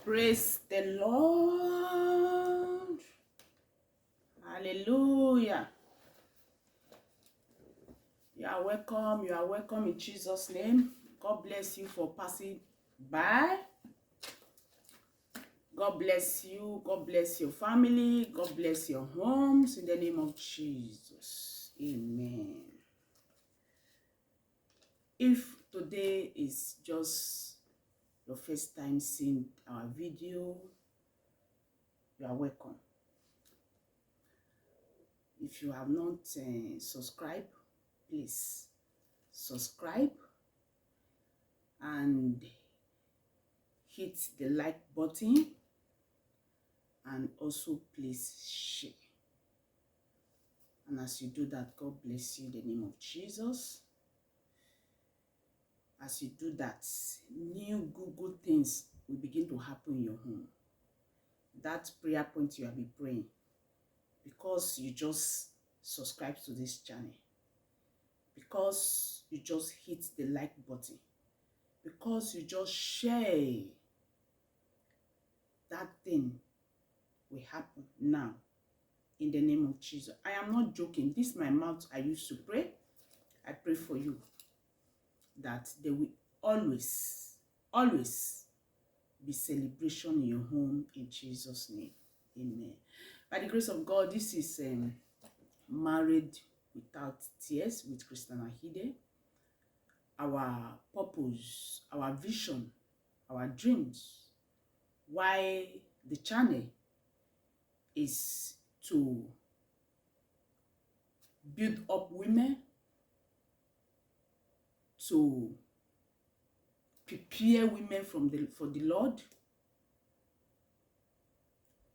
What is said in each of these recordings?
Praise the Lord. Hallelujah. You are welcome. You are welcome in Jesus' name. God bless you for passing by. God bless you. God bless your family. God bless your homes in the name of Jesus. Amen. If today is just your first time seeing our video, you are welcome. If you have not subscribed, please subscribe and hit the like button, and also please share. And as you do that, God bless you in the name of Jesus. As you do that, new good things will begin to happen in your home. That prayer point you have been praying, because you just subscribe to this channel, because you just hit the like button, because you just share, that thing will happen now in the name of Jesus. I am not joking. This is my mouth I used to pray. I pray for you that there will always be celebration in your home in Jesus' name. Amen. By the grace of God, this is Married Without Tears with Christiana Hide. Our purpose, our vision, our dreams, why the channel is to build up women, to prepare women for the Lord,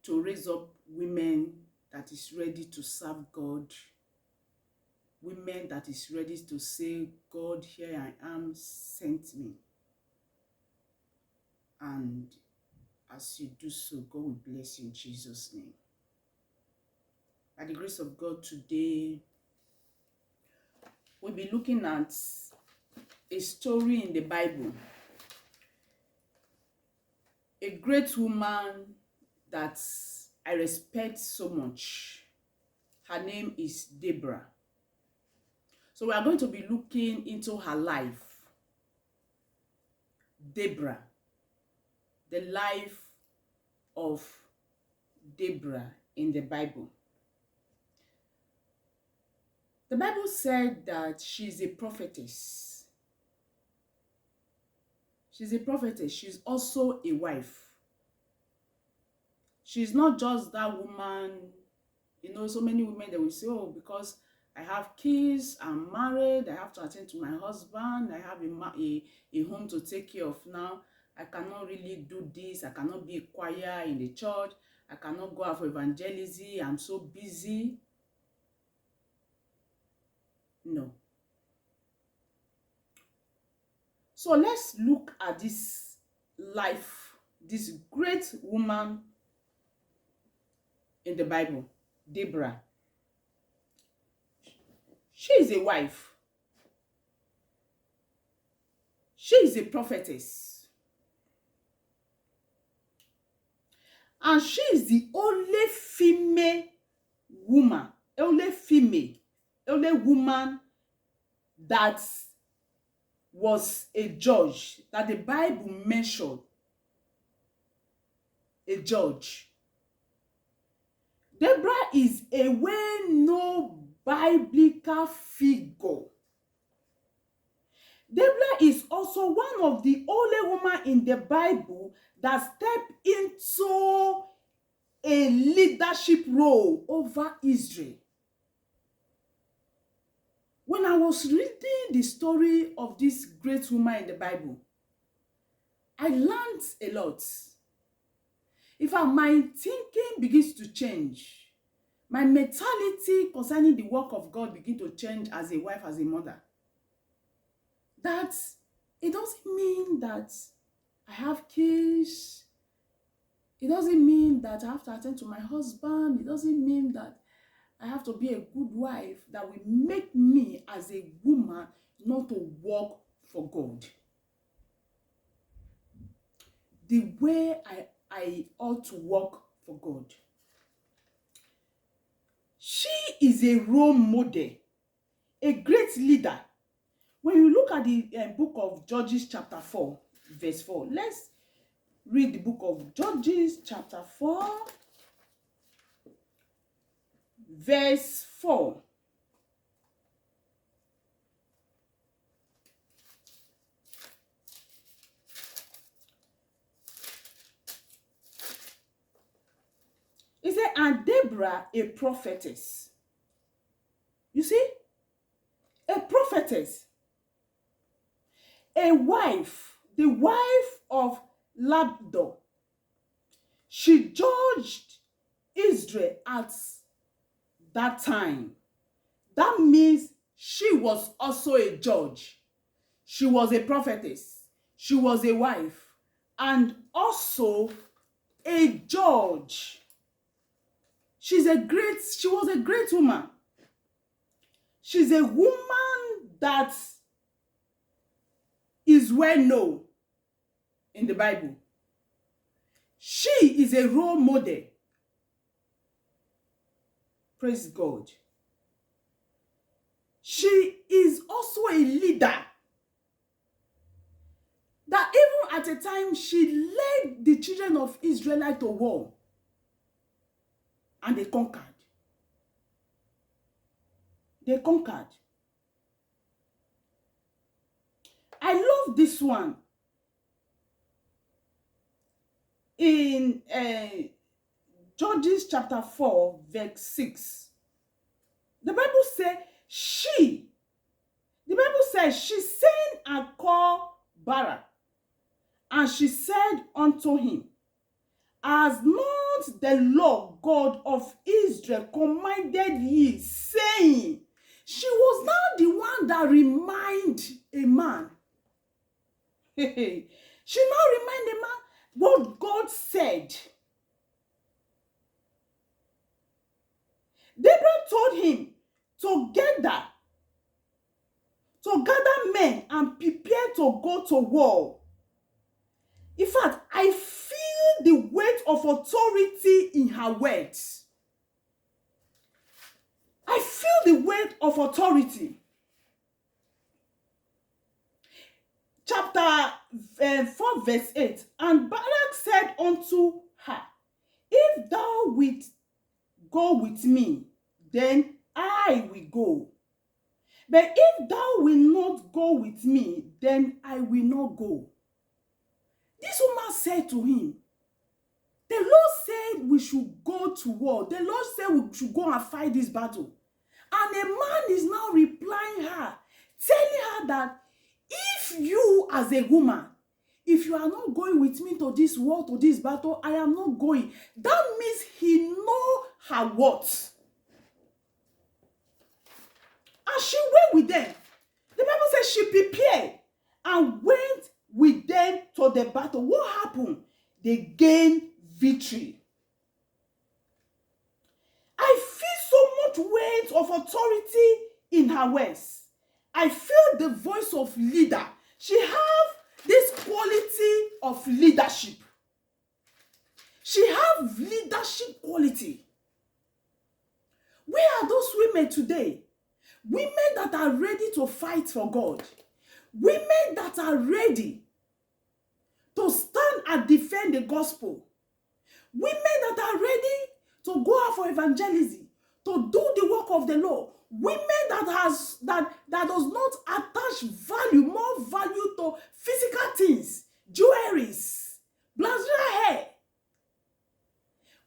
to raise up women that is ready to serve God, women that is ready to say, God, here I am, sent me. And as you do so, God will bless you in Jesus' name. By the grace of God, today we'll be looking at a story in the Bible. A great woman that I respect so much. Her name is Deborah. So we are going to be looking into her life. Deborah. The life of Deborah in the Bible. The Bible said that she's a prophetess. She's a prophetess. She's also a wife. She's not just that woman. You know, so many women, they will say, oh, because I have kids, I'm married, I have to attend to my husband, I have a home to take care of now. I cannot really do this. I cannot be a choir in the church. I cannot go out for evangelism. I'm so busy. No. So let's look at this life, this great woman in the Bible, Deborah. She is a wife. She is a prophetess. And she is the only female woman, only woman that was a judge, that the Bible mentioned, a judge. Deborah is a well-known biblical figure. Deborah is also one of the only women in the Bible that stepped into a leadership role over Israel. When I was reading the story of this great woman in the Bible, I learned a lot. In fact, my thinking begins to change. My mentality concerning the work of God begins to change as a wife, as a mother. That it doesn't mean that I have kids. It doesn't mean that I have to attend to my husband. It doesn't mean that I have to be a good wife that will make me as a woman not to work for God. The way I ought to work for God. She is a role model, a great leader. When you look at the book of Judges chapter 4, verse 4, let's read the book of Judges chapter 4, verse 4. It said, and Deborah, a prophetess. You see? A prophetess. A wife, the wife of Labdor. She judged Israel at that time. That means she was also a judge. She was a prophetess. She was a wife. And also a judge. She was a great woman. She's a woman that is well known in the Bible. She is a role model. Praise God. She is also a leader. That even at a time she led the children of Israel to war. And they conquered. They conquered. I love this one. In Judges chapter 4, verse 6. The Bible says she sent and called Barak, and she said unto him, has not the Lord God of Israel commanded ye, saying, she was now the one that remind a man. She now remind a man what God said. Deborah told him to gather men and prepare to go to war. In fact, I feel the weight of authority in her words. I feel the weight of authority. Chapter 4, verse 8. And Barak said unto her, if thou wilt go with me, then I will go. But if thou wilt not go with me, then I will not go. This woman said to him, the Lord said we should go to war. The Lord said we should go and fight this battle. And a man is now replying her, telling her that if you as a woman, if you are not going with me to this war, to this battle, I am not going. That means he know her worth. And she went with them. The Bible says she prepared and went with them to the battle. What happened? They gained victory. I feel so much weight of authority in her words. I feel the voice of leader. She have this quality of leadership. She have leadership quality. Where are those women today? Women that are ready to fight for God. Women that are ready to stand and defend the gospel. Women that are ready to go out for evangelism, to do the work of the Lord. Women that does not attach more value to physical things, jewelries, blazer hair.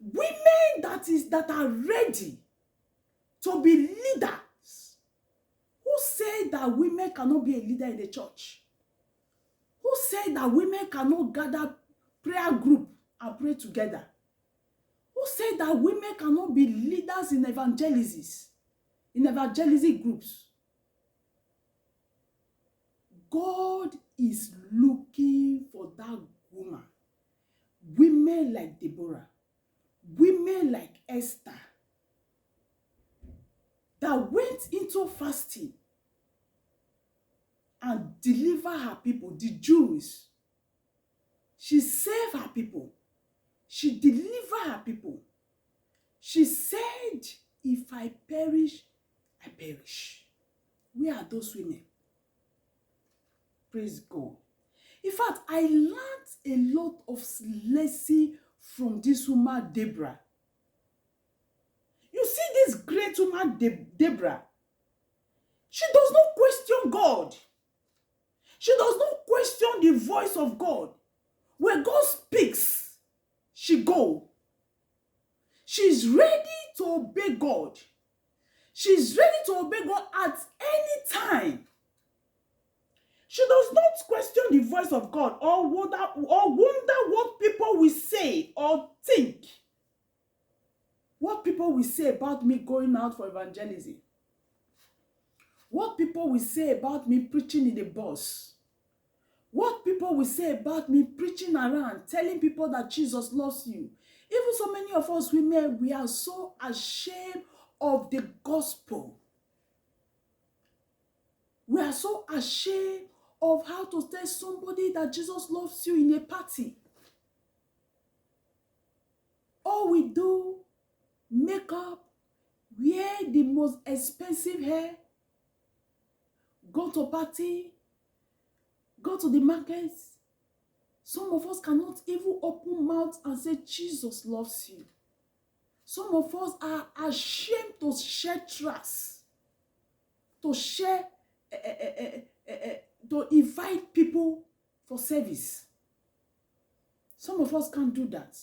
Women that are ready to be leaders. Who said that women cannot be a leader in the church? Who said that women cannot gather prayer group and pray together? Who said that women cannot be leaders in evangelism groups? God is looking for that woman. Women like Deborah. Women like Esther. That went into fasting and deliver her people, the Jews. She saved her people. She delivered her people. She said, if I perish, I perish. Where are those women? Praise God. In fact, I learned a lot of lesson from this woman, Deborah. You see this great woman, Deborah, she does not question God. She does not question the voice of God. When God speaks, she go. She's ready to obey God. She's ready to obey God at any time. She does not question the voice of God or wonder what people will say or think. What people will say about me going out for evangelism. What people will say about me preaching in the bus. What people will say about me preaching around, telling people that Jesus loves you. Even so many of us women, we are so ashamed of the gospel. We are so ashamed of how to tell somebody that Jesus loves you in a party. All we do, makeup, wear the most expensive hair, go to party, go to the markets. Some of us cannot even open mouth and say Jesus loves you. Some of us are ashamed to share trust, to share, to invite people for service. Some of us can't do that.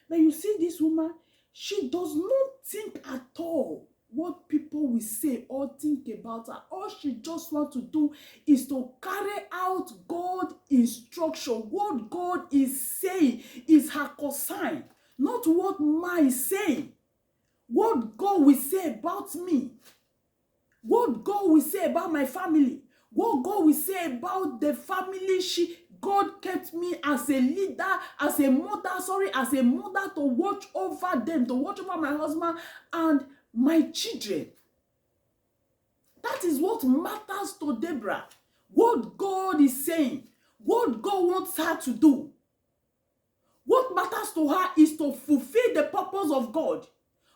But you see this woman, she does not think at all what people will say or think about her. All she just wants to do is to carry out God's instruction. What God is saying is her concern, not what man is saying. What God will say about me. What God will say about my family. What God will say about the family God kept me as a leader, as a mother to watch over them, to watch over my husband and my children. That is what matters to Deborah. What God is saying, what God wants her to do. What matters to her is to fulfill the purpose of God.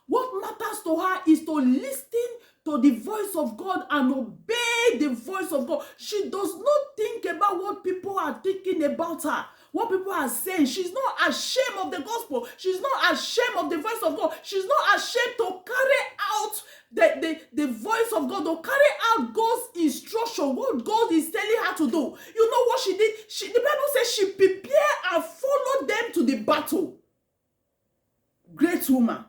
What matters to her is to listen to the voice of God and obey the voice of God. She does not think about what people are thinking about her, what people are saying. She's not ashamed of the gospel. She's not ashamed of the voice of God. She's not ashamed to carry out the voice of God, to carry out God's instruction, what God is telling her to do. You know what she did? The Bible says she prepared and followed them to the battle. Great woman.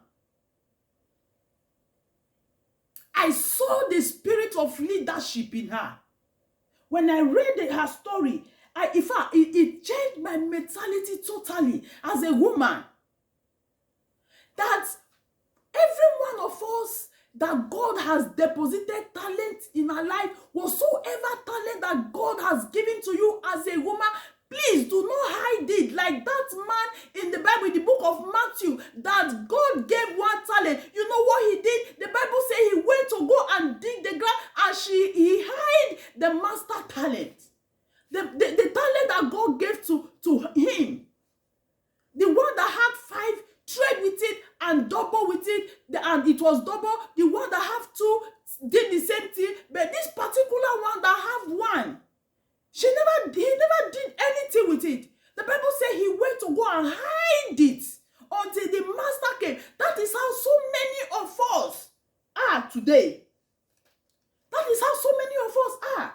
I saw the spirit of leadership in her. When I read her story, it changed my mentality totally as a woman. That every one of us that God has deposited talent in our life, whatsoever talent that God has given to you as a woman, please do not hide it. Like that man in the Bible, in the book of Matthew, that God gave one talent. You know what he did? The Bible says he went to go and dig the ground and he hid the master talent. The talent that God gave to him. The one that had 5, trade with it and double with it, and it was double. The one that have 2 did the same thing, but this particular one that have 1, he never did anything with it. The Bible says he went to go and hide it until the master came. That is how so many of us are today. That is how so many of us are.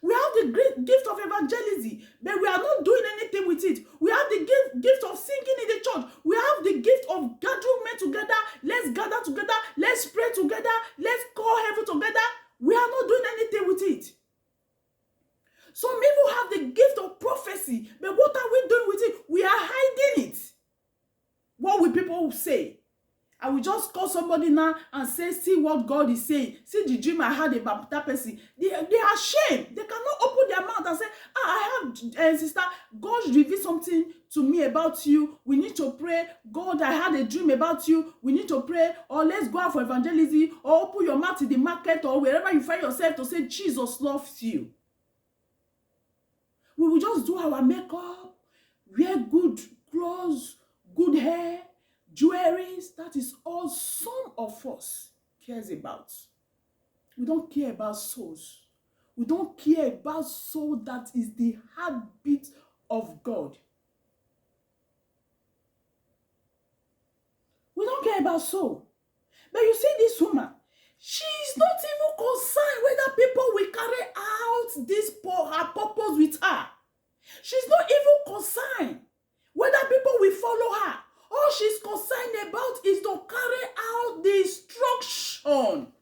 We have the great gift of evangelism, but we are not doing anything with it. We have the gift of singing in the church. We have the gift of gathering men together. Let's gather together. Let's pray together. Let's call heaven together. We are not doing anything with it. Some people have the gift of prophecy, but what are we doing with it? We are hiding it. What will people say? I will just call somebody now and say, see what God is saying. See the dream I had about that person. They are ashamed. They cannot open their mouth and say, I have, sister, God revealed something to me about you. We need to pray. God, I had a dream about you. We need to pray. Or let's go out for evangelism. Or open your mouth in the market or wherever you find yourself to say, Jesus loves you. We will just do our makeup, wear good clothes, good hair, jewelries. That is all some of us cares about. We don't care about souls. We don't care about soul that is the heartbeat of God. We don't care about soul. But you see this woman, she is not even concerned whether people will carry out this her purpose with her. She's not even concerned whether people will follow her. All she's concerned about is to carry out the instruction.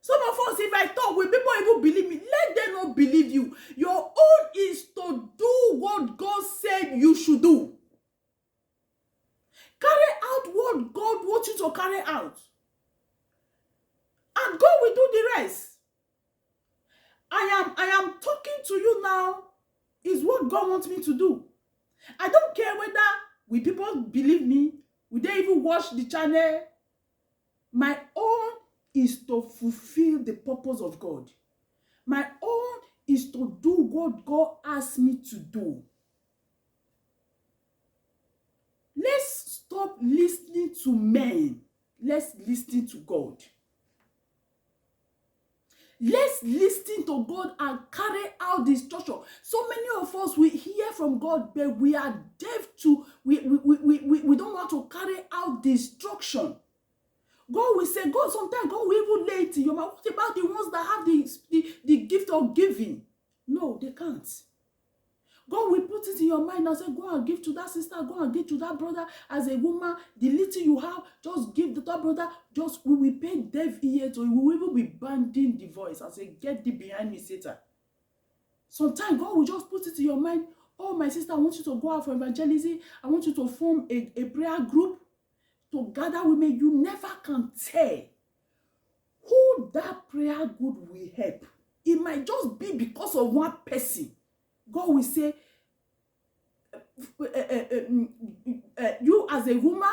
Some of us, if I talk, will people even believe me? Let them not believe you. Your own is to do what God said you should do. Carry out what God wants you to carry out. And God will do the rest. I am talking to you now is what God wants me to do. I don't care whether will people believe me, will they even watch the channel. My own is to fulfill the purpose of God. My own is to do what God asked me to do. Let's stop listening to men. Let's listen to God. Let's listen to God and carry out the instruction. So many of us, we hear from God, but we are deaf to, we don't want to carry out the instruction. God will say, God, sometimes God will even lay it in your mouth. What about the ones that have the gift of giving? No, they can't. God will put it in your mind and say, go and give to that sister, go and give to that brother. As a woman, the little you have, just give to that brother. Just, we will pay deaf ear to it. We will even be banding the voice and say, get thee behind me, Satan. Sometimes God will just put it in your mind, oh, my sister, I want you to go out for evangelism. I want you to form a prayer group to gather women. You never can tell who that prayer group will help. It might just be because of one person. God will say, you as a woman,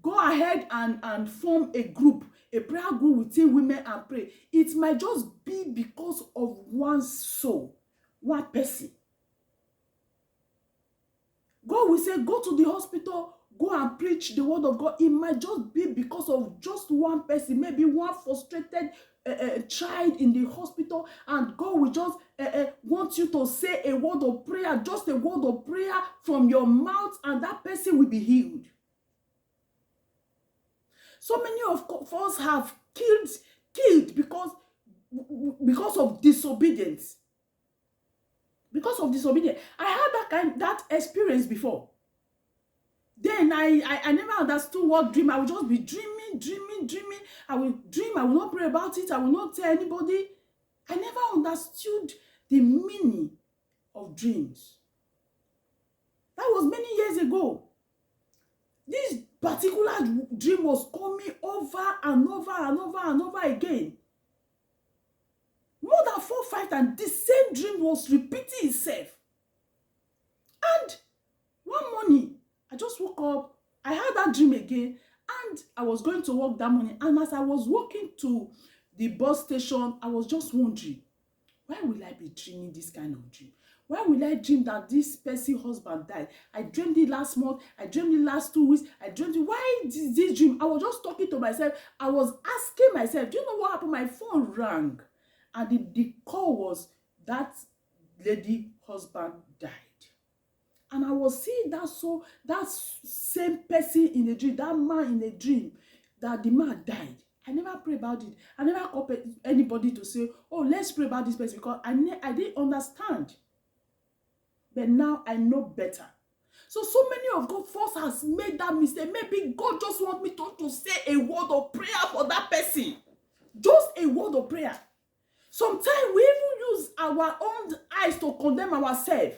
go ahead and form a group, a prayer group within women and pray. It might just be because of one soul, one person. God will say, go to the hospital, go and preach the word of God. It might just be because of just one person, maybe one frustrated child in the hospital, and God will just want you to say a word of prayer, just a word of prayer from your mouth, and that person will be healed. So many of us have killed because of disobedience. Because of disobedience. I had that experience before. Then I never understood what dream. I would just be dreaming. I will dream. I will not pray about it. I will not tell anybody. I never understood the meaning of dreams. That was many years ago. This particular dream was coming over and over again. More than 4 or 5 times, the same dream was repeating itself. And one morning, I just woke up. I had that dream again, and I was going to work that morning. And as I was walking to the bus station, I was just wondering, why will I be dreaming this kind of dream? Why will I dream that this person's husband died? I dreamed it last month. I dreamed it last 2 weeks. I dreamed it. Why this dream? I was just talking to myself. I was asking myself, do you know what happened? My phone rang. And the call was that lady husband died. And I was seeing that same person in a dream, that man in a dream, that the man died. I never pray about it. I never call anybody to say, oh, let's pray about this person, because I didn't understand. But now I know better. So many of God first has made that mistake. Maybe God just wants me to say a word of prayer for that person. Just a word of prayer. Sometimes we even use our own eyes to condemn ourselves.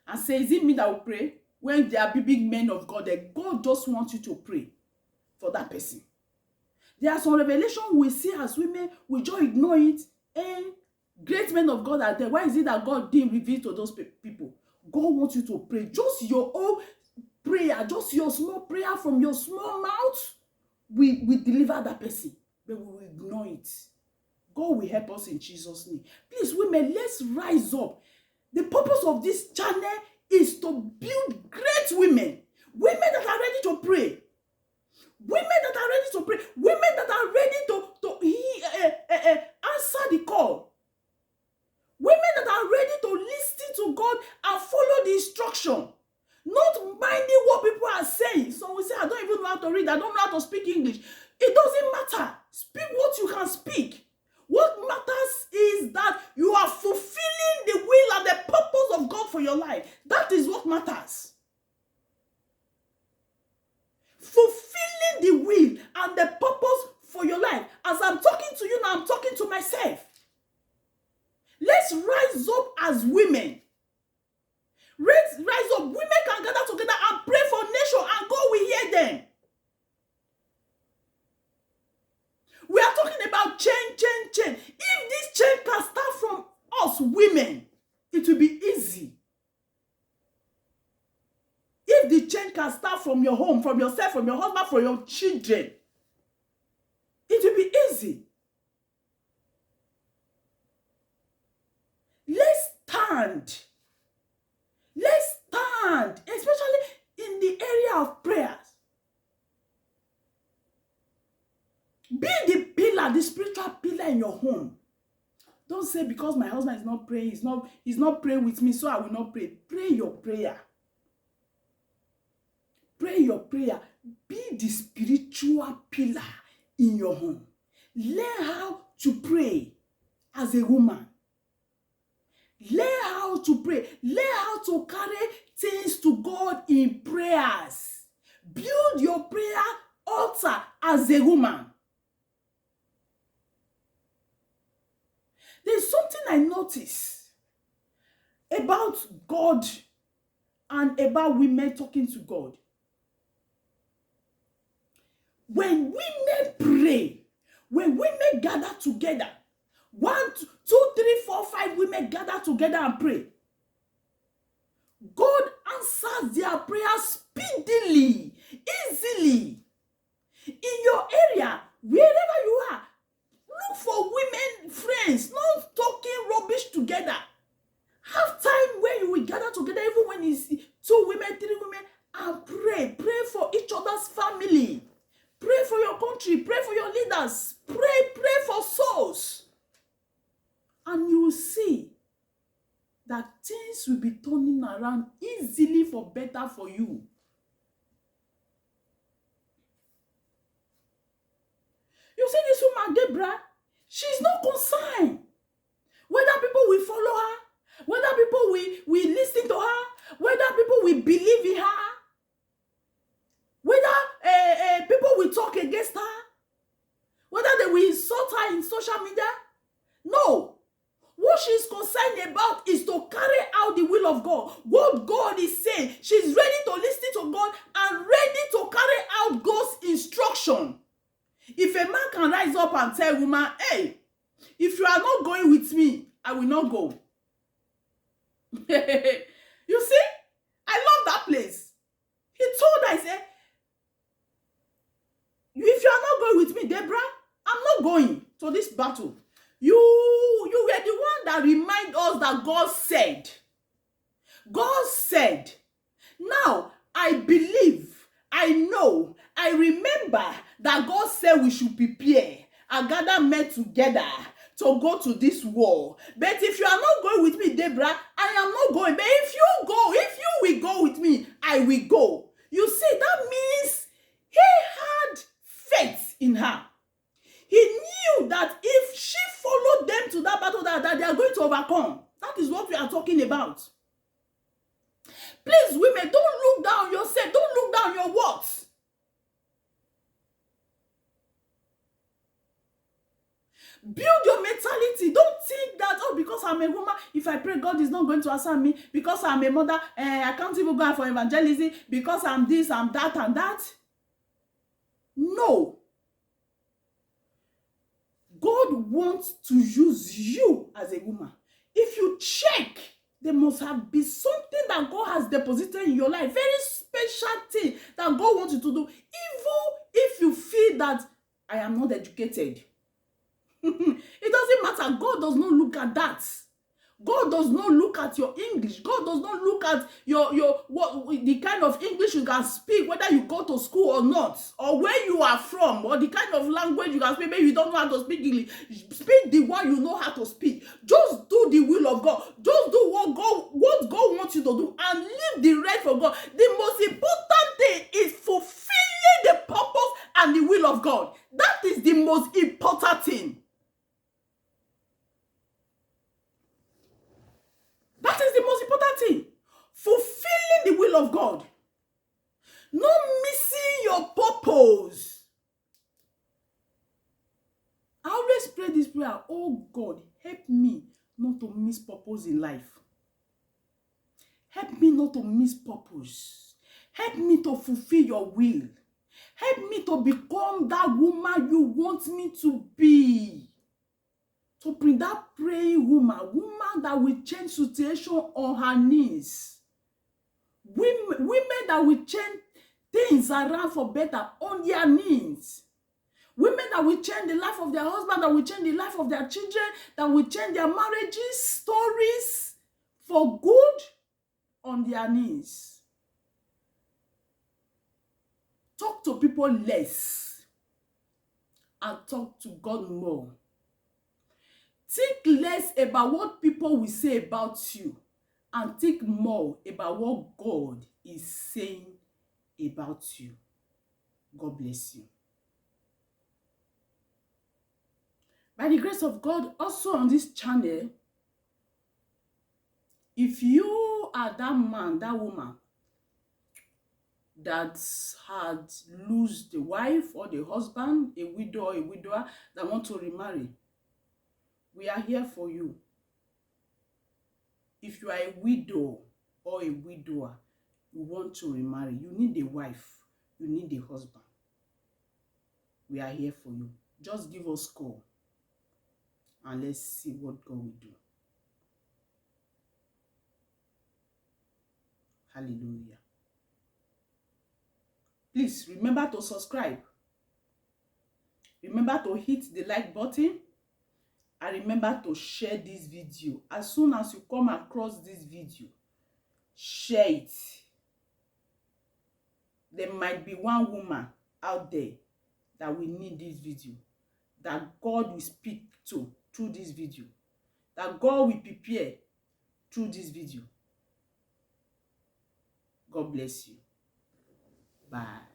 And say, is it me that will pray? When there are big men of God, that God just wants you to pray for that person. There are some revelations we see as women, we just ignore it, and great men of God are there. Why is it that God didn't reveal to those people? God wants you to pray. Just your own prayer, just your small prayer from your small mouth, we deliver that person, but we will ignore it. God will help us in Jesus' name. Please, women, let's rise up. The purpose of this channel is to build great women. Women that are ready to pray. Women that are ready to pray. Women that are ready to answer the call. Women that are ready to listen to God and follow the instruction. Not minding what people are saying. So we say, I don't even know how to read. I don't know how to speak English. It doesn't matter. Speak what you can speak. What matters is that you are fulfilling the will and the purpose of God for your life. That is what matters. Fulfilling the will and the purpose for your life. As I'm talking to you now, I'm talking to myself. Let's rise up as women. Rise up. Women can gather together and pray for nation, and God will hear them. We are talking about change. If this change can start from us women, it will be easy. If the change can start from your home, from yourself, from your husband, from your children, it will be easy. Let's stand, especially in the area of prayers. Be the pillar, the spiritual pillar in your home. Don't say because my husband is not praying, he's not praying with me, so I will not pray. Pray your prayer. Pray your prayer. Be the spiritual pillar in your home. Learn how to pray as a woman. Learn how to pray. Learn how to carry things to God in prayers. Build your prayer altar as a woman. There's something I notice about God and about women talking to God. When women pray, when women gather together, 1, 2, 3, 4, 5 women gather together and pray, God answers their prayers speedily, easily. In your area, wherever you are, look for women friends, not talking rubbish together. Have time where you will gather together, even when it's 2 women, 3 women, and pray. Pray for each other's family. Pray for your country. Pray for your leaders. Pray for souls. And you will see that things will be turning around easily for better for you. You see this woman, Deborah, she's not concerned whether people will follow her, whether people will listen to her, whether people will believe in her, whether people will talk against her, whether they will insult her in social media. No. What she's concerned about is to carry out the will of God. What God is saying, she's ready to listen to God and ready to carry out God's instruction. If a man can rise up and tell a woman, hey, if you are not going with me, I will not go. You see? I love that place. He told her, he said, if you are not going with me, Deborah, I'm not going to this battle. You were the one that remind us that God said. God said. Now, I believe, I know, I remember that God said we should prepare and gather men together to go to this war. But if you are not going with me, Deborah, I am not going. But if you will go with me, I will go. You see, that means he had faith in her. He knew that if she followed them to that battle, that they are going to overcome. That is what we are talking about. Please, women, don't look down yourself. Don't look down your words. Build your mentality. Don't think that, oh, because I'm a woman, if I pray, God is not going to answer me. Because I'm a mother, I can't even go out for evangelism. Because I'm this, I'm that, and that. No. God wants to use you as a woman. If you check, there must have been something that God has deposited in your life. Very special thing that God wants you to do. Even if you feel that I am not educated. It doesn't matter. God does not look at that. God does not look at your English. God does not look at your the kind of English you can speak, whether you go to school or not, or where you are from, or the kind of language you can speak. Maybe you don't know how to speak English. Speak the one you know how to speak. Just do the will of God. Just do what God wants you to do, and leave the rest for God. The most important thing is fulfilling the purpose and the will of God. That is the most important thing. That is the most important thing. Fulfilling the will of God. Not missing your purpose. I always pray this prayer. Oh God, help me not to miss purpose in life. Help me not to miss purpose. Help me to fulfill your will. Help me to become that woman you want me to be. To bring that praying woman that will change situation on her knees. Women that will change things around for better on their knees. Women that will change the life of their husband, that will change the life of their children, that will change their marriages, stories for good on their knees. Talk to people less and talk to God more. Think less about what people will say about you and think more about what God is saying about you. God bless you. By the grace of God, also on this channel, if you are that man, that woman that had lost the wife or the husband, a widow or a widower that want to remarry, we are here for you. If you are a widow or a widower, you want to remarry, you need a wife, you need a husband, we are here for you. Just give us a call and let's see what God will do. Hallelujah. Please remember to subscribe. Remember to hit the like button. And remember to share this video. As soon as you come across this video, share it. There might be one woman out there that will need this video, that God will speak to through this video, that God will prepare through this video. God bless you. Bye.